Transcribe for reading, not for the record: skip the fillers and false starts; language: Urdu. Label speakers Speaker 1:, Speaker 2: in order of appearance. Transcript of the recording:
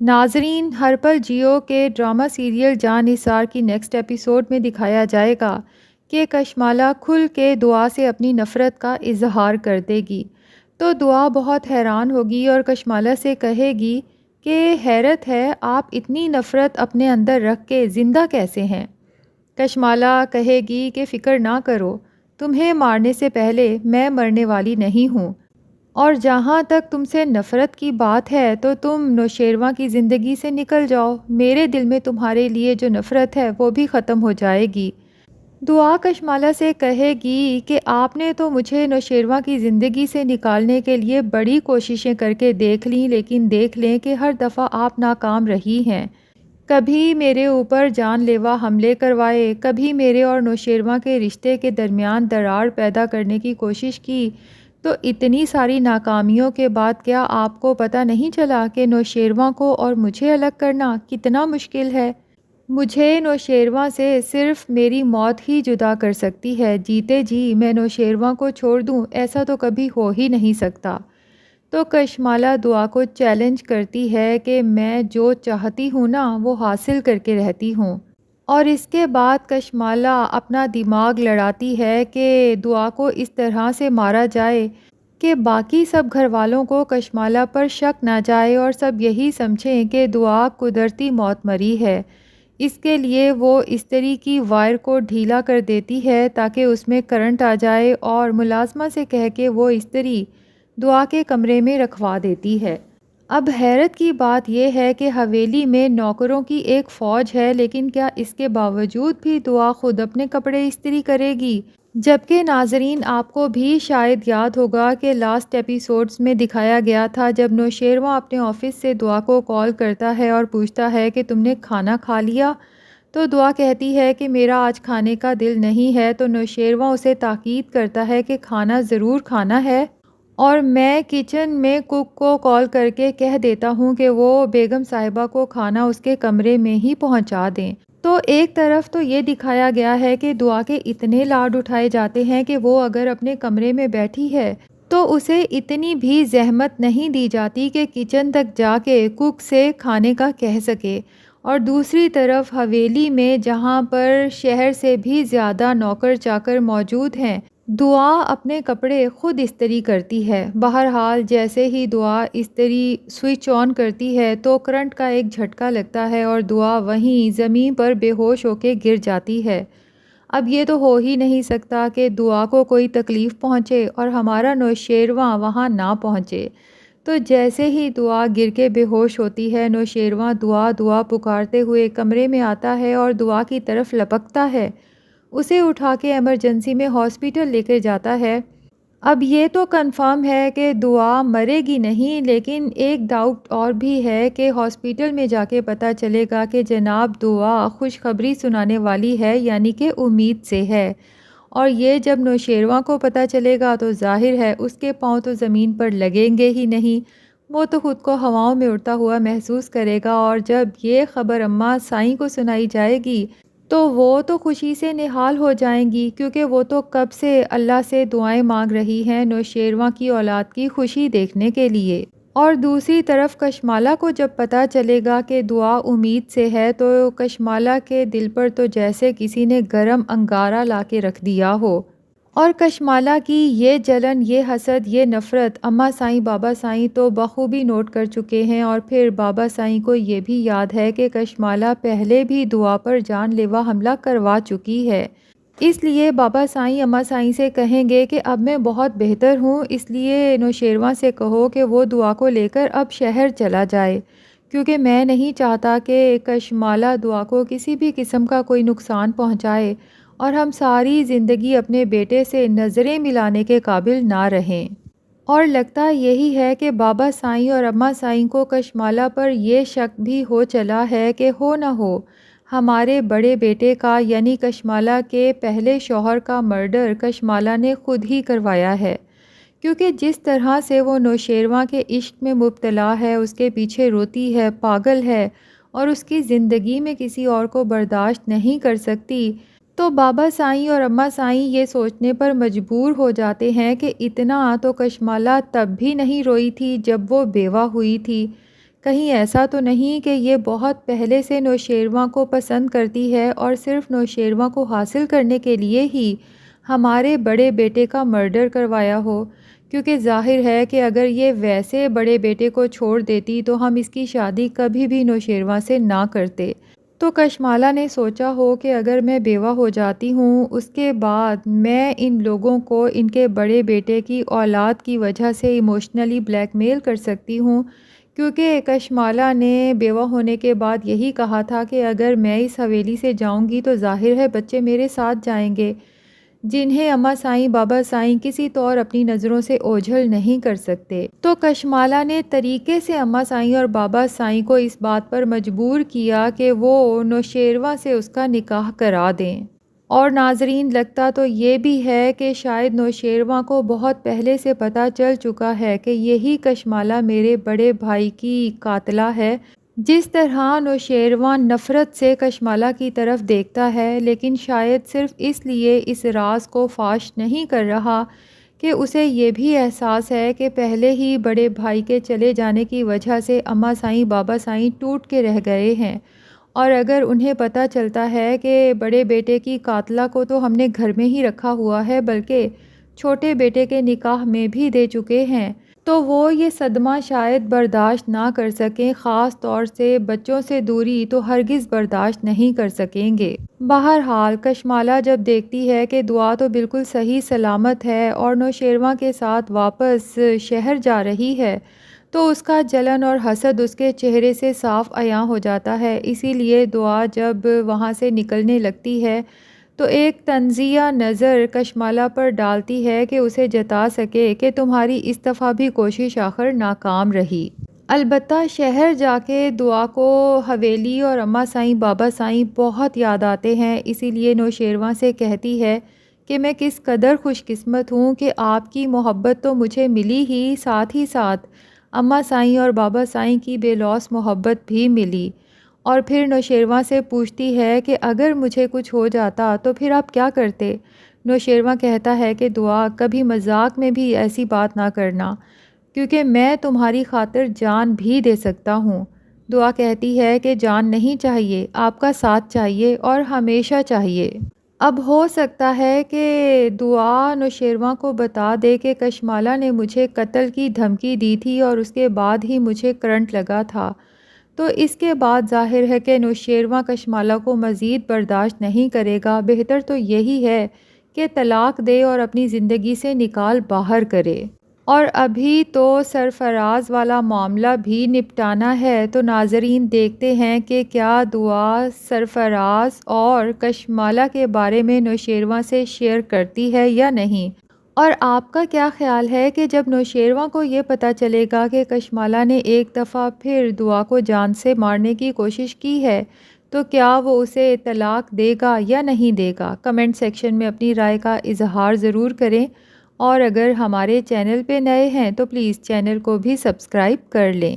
Speaker 1: ناظرین، ہر پل جیو کے ڈرامہ سیریل جان نثار کی نیکسٹ ایپیسوڈ میں دکھایا جائے گا کہ کشمالہ کھل کے دعا سے اپنی نفرت کا اظہار کر دے گی تو دعا بہت حیران ہوگی اور کشمالہ سے کہے گی کہ حیرت ہے، آپ اتنی نفرت اپنے اندر رکھ کے زندہ کیسے ہیں؟ کشمالہ کہے گی کہ فکر نہ کرو، تمہیں مارنے سے پہلے میں مرنے والی نہیں ہوں، اور جہاں تک تم سے نفرت کی بات ہے تو تم نوشیروان کی زندگی سے نکل جاؤ، میرے دل میں تمہارے لیے جو نفرت ہے وہ بھی ختم ہو جائے گی۔ دعا کشمالہ سے کہے گی کہ آپ نے تو مجھے نوشیروان کی زندگی سے نکالنے کے لیے بڑی کوششیں کر کے دیکھ لیں، لیکن دیکھ لیں کہ ہر دفعہ آپ ناکام رہی ہیں۔ کبھی میرے اوپر جان لیوا حملے کروائے، کبھی میرے اور نوشیروان کے رشتے کے درمیان دراڑ پیدا کرنے کی کوشش کی، تو اتنی ساری ناکامیوں کے بعد کیا آپ کو پتہ نہیں چلا کہ نوشیروان کو اور مجھے الگ کرنا کتنا مشکل ہے؟ مجھے نوشیروان سے صرف میری موت ہی جدا کر سکتی ہے، جیتے جی میں نوشیروان کو چھوڑ دوں ایسا تو کبھی ہو ہی نہیں سکتا۔ تو کشمالہ دعا کو چیلنج کرتی ہے کہ میں جو چاہتی ہوں نا وہ حاصل کر کے رہتی ہوں، اور اس کے بعد کشمالہ اپنا دماغ لڑاتی ہے کہ دعا کو اس طرح سے مارا جائے کہ باقی سب گھر والوں کو کشمالہ پر شک نہ جائے اور سب یہی سمجھیں کہ دعا قدرتی موت مری ہے۔ اس کے لیے وہ استری کی وائر کو ڈھیلا کر دیتی ہے تاکہ اس میں کرنٹ آ جائے، اور ملازمہ سے کہہ کے وہ استری دعا کے کمرے میں رکھوا دیتی ہے۔ اب حیرت کی بات یہ ہے کہ حویلی میں نوکروں کی ایک فوج ہے، لیکن کیا اس کے باوجود بھی دعا خود اپنے کپڑے استری کرے گی؟ جبکہ ناظرین، آپ کو بھی شاید یاد ہوگا کہ لاسٹ ایپیسوڈز میں دکھایا گیا تھا جب نوشیروان اپنے آفس سے دعا کو کال کرتا ہے اور پوچھتا ہے کہ تم نے کھانا کھا لیا، تو دعا کہتی ہے کہ میرا آج کھانے کا دل نہیں ہے، تو نوشیروان اسے تاکید کرتا ہے کہ کھانا ضرور کھانا ہے، اور میں کچن میں کک کو کال کر کے کہہ دیتا ہوں کہ وہ بیگم صاحبہ کو کھانا اس کے کمرے میں ہی پہنچا دیں۔ تو ایک طرف تو یہ دکھایا گیا ہے کہ دعا کے اتنے لاڈ اٹھائے جاتے ہیں کہ وہ اگر اپنے کمرے میں بیٹھی ہے تو اسے اتنی بھی زحمت نہیں دی جاتی کہ کچن تک جا کے کک سے کھانے کا کہہ سکے، اور دوسری طرف حویلی میں جہاں پر شہر سے بھی زیادہ نوکر چاکر موجود ہیں، دعا اپنے کپڑے خود استری کرتی ہے۔ بہرحال جیسے ہی دعا استری سوئچ آن کرتی ہے تو کرنٹ کا ایک جھٹکا لگتا ہے اور دعا وہیں زمین پر بے ہوش ہو کے گر جاتی ہے۔ اب یہ تو ہو ہی نہیں سکتا کہ دعا کو کوئی تکلیف پہنچے اور ہمارا نوشیروان وہاں نہ پہنچے۔ تو جیسے ہی دعا گر کے بے ہوش ہوتی ہے، نوشیروان دعا دعا پکارتے ہوئے کمرے میں آتا ہے اور دعا کی طرف لپکتا ہے، اسے اٹھا کے ایمرجنسی میں ہاسپٹل لے کر جاتا ہے۔ اب یہ تو کنفرم ہے کہ دعا مرے گی نہیں، لیکن ایک ڈاؤٹ اور بھی ہے کہ ہاسپٹل میں جا کے پتہ چلے گا کہ جناب دعا خوشخبری سنانے والی ہے، یعنی کہ امید سے ہے، اور یہ جب نوشیروان کو پتہ چلے گا تو ظاہر ہے اس کے پاؤں تو زمین پر لگیں گے ہی نہیں، وہ تو خود کو ہواؤں میں اڑتا ہوا محسوس کرے گا، اور جب یہ خبر اماں سائیں کو سنائی جائے گی تو وہ تو خوشی سے نہال ہو جائیں گی، کیونکہ وہ تو کب سے اللہ سے دعائیں مانگ رہی ہیں نوشیروان کی اولاد کی خوشی دیکھنے کے لیے۔ اور دوسری طرف کشمالہ کو جب پتہ چلے گا کہ دعا امید سے ہے تو کشمالہ کے دل پر تو جیسے کسی نے گرم انگارہ لا کے رکھ دیا ہو، اور کشمالہ کی یہ جلن، یہ حسد، یہ نفرت اماں سائیں بابا سائیں تو بخوبی نوٹ کر چکے ہیں، اور پھر بابا سائیں کو یہ بھی یاد ہے کہ کشمالہ پہلے بھی دعا پر جان لیوا حملہ کروا چکی ہے۔ اس لیے بابا سائیں اماں سائیں سے کہیں گے کہ اب میں بہت بہتر ہوں، اس لیے نوشیروان سے کہو کہ وہ دعا کو لے کر اب شہر چلا جائے، کیونکہ میں نہیں چاہتا کہ کشمالہ دعا کو کسی بھی قسم کا کوئی نقصان پہنچائے اور ہم ساری زندگی اپنے بیٹے سے نظریں ملانے کے قابل نہ رہیں۔ اور لگتا یہی ہے کہ بابا سائیں اور اماں سائیں کو کشمالہ پر یہ شک بھی ہو چلا ہے کہ ہو نہ ہو ہمارے بڑے بیٹے کا، یعنی کشمالہ کے پہلے شوہر کا مرڈر کشمالہ نے خود ہی کروایا ہے، کیونکہ جس طرح سے وہ نوشیروان کے عشق میں مبتلا ہے، اس کے پیچھے روتی ہے، پاگل ہے، اور اس کی زندگی میں کسی اور کو برداشت نہیں کر سکتی، تو بابا سائیں اور اماں سائیں یہ سوچنے پر مجبور ہو جاتے ہیں کہ اتنا تو کشمالہ تب بھی نہیں روئی تھی جب وہ بیوہ ہوئی تھی۔ کہیں ایسا تو نہیں کہ یہ بہت پہلے سے نوشیروان کو پسند کرتی ہے اور صرف نوشیروان کو حاصل کرنے کے لیے ہی ہمارے بڑے بیٹے کا مرڈر کروایا ہو؟ کیونکہ ظاہر ہے کہ اگر یہ ویسے بڑے بیٹے کو چھوڑ دیتی تو ہم اس کی شادی کبھی بھی نوشیروان سے نہ کرتے۔ تو کشمالہ نے سوچا ہو کہ اگر میں بیوہ ہو جاتی ہوں، اس کے بعد میں ان لوگوں کو ان کے بڑے بیٹے کی اولاد کی وجہ سے ایموشنلی بلیک میل کر سکتی ہوں، کیونکہ کشمالہ نے بیوہ ہونے کے بعد یہی کہا تھا کہ اگر میں اس حویلی سے جاؤں گی تو ظاہر ہے بچے میرے ساتھ جائیں گے، جنہیں اماں سائیں بابا سائیں کسی طور اپنی نظروں سے اوجھل نہیں کر سکتے۔ تو کشمالہ نے طریقے سے اماں سائیں اور بابا سائیں کو اس بات پر مجبور کیا کہ وہ نوشیروان سے اس کا نکاح کرا دیں۔ اور ناظرین، لگتا تو یہ بھی ہے کہ شاید نوشیروان کو بہت پہلے سے پتہ چل چکا ہے کہ یہی کشمالہ میرے بڑے بھائی کی قاتلہ ہے۔ جس طرح نوشیروان نفرت سے کشمالہ کی طرف دیکھتا ہے، لیکن شاید صرف اس لیے اس راز کو فاش نہیں کر رہا کہ اسے یہ بھی احساس ہے کہ پہلے ہی بڑے بھائی کے چلے جانے کی وجہ سے اماں سائیں بابا سائیں ٹوٹ کے رہ گئے ہیں، اور اگر انہیں پتہ چلتا ہے کہ بڑے بیٹے کی قاتلہ کو تو ہم نے گھر میں ہی رکھا ہوا ہے بلکہ چھوٹے بیٹے کے نکاح میں بھی دے چکے ہیں، تو وہ یہ صدمہ شاید برداشت نہ کر سکیں، خاص طور سے بچوں سے دوری تو ہرگز برداشت نہیں کر سکیں گے۔ بہرحال کشمالہ جب دیکھتی ہے کہ دعا تو بالکل صحیح سلامت ہے اور نوشیروان کے ساتھ واپس شہر جا رہی ہے، تو اس کا جلن اور حسد اس کے چہرے سے صاف عیاں ہو جاتا ہے۔ اسی لیے دعا جب وہاں سے نکلنے لگتی ہے تو ایک طنزیہ نظر کشمالہ پر ڈالتی ہے کہ اسے جتا سکے کہ تمہاری اس دفعہ بھی کوشش آخر ناکام رہی۔ البتہ شہر جا کے دعا کو حویلی اور اماں سائیں بابا سائیں بہت یاد آتے ہیں، اسی لیے نوشیروان سے کہتی ہے کہ میں کس قدر خوش قسمت ہوں کہ آپ کی محبت تو مجھے ملی ہی ساتھ اماں سائیں اور بابا سائیں کی بے لوث محبت بھی ملی۔ اور پھر نوشیروان سے پوچھتی ہے کہ اگر مجھے کچھ ہو جاتا تو پھر آپ کیا کرتے؟ نوشیروان کہتا ہے کہ دعا کبھی مذاق میں بھی ایسی بات نہ کرنا، کیونکہ میں تمہاری خاطر جان بھی دے سکتا ہوں۔ دعا کہتی ہے کہ جان نہیں چاہیے، آپ کا ساتھ چاہیے اور ہمیشہ چاہیے۔ اب ہو سکتا ہے کہ دعا نوشیروان کو بتا دے کہ کشمالہ نے مجھے قتل کی دھمکی دی تھی اور اس کے بعد ہی مجھے کرنٹ لگا تھا، تو اس کے بعد ظاہر ہے کہ نوشیروان کشمالہ کو مزید برداشت نہیں کرے گا۔ بہتر تو یہی ہے کہ طلاق دے اور اپنی زندگی سے نکال باہر کرے۔ اور ابھی تو سرفراز والا معاملہ بھی نپٹانا ہے، تو ناظرین دیکھتے ہیں کہ کیا دعا سرفراز اور کشمالہ کے بارے میں نوشیروان سے شیئر کرتی ہے یا نہیں۔ اور آپ کا کیا خیال ہے کہ جب نوشیروان کو یہ پتہ چلے گا کہ کشمالہ نے ایک دفعہ پھر دعا کو جان سے مارنے کی کوشش کی ہے، تو کیا وہ اسے طلاق دے گا یا نہیں دے گا؟ کمنٹ سیکشن میں اپنی رائے کا اظہار ضرور کریں، اور اگر ہمارے چینل پہ نئے ہیں تو پلیز چینل کو بھی سبسکرائب کر لیں۔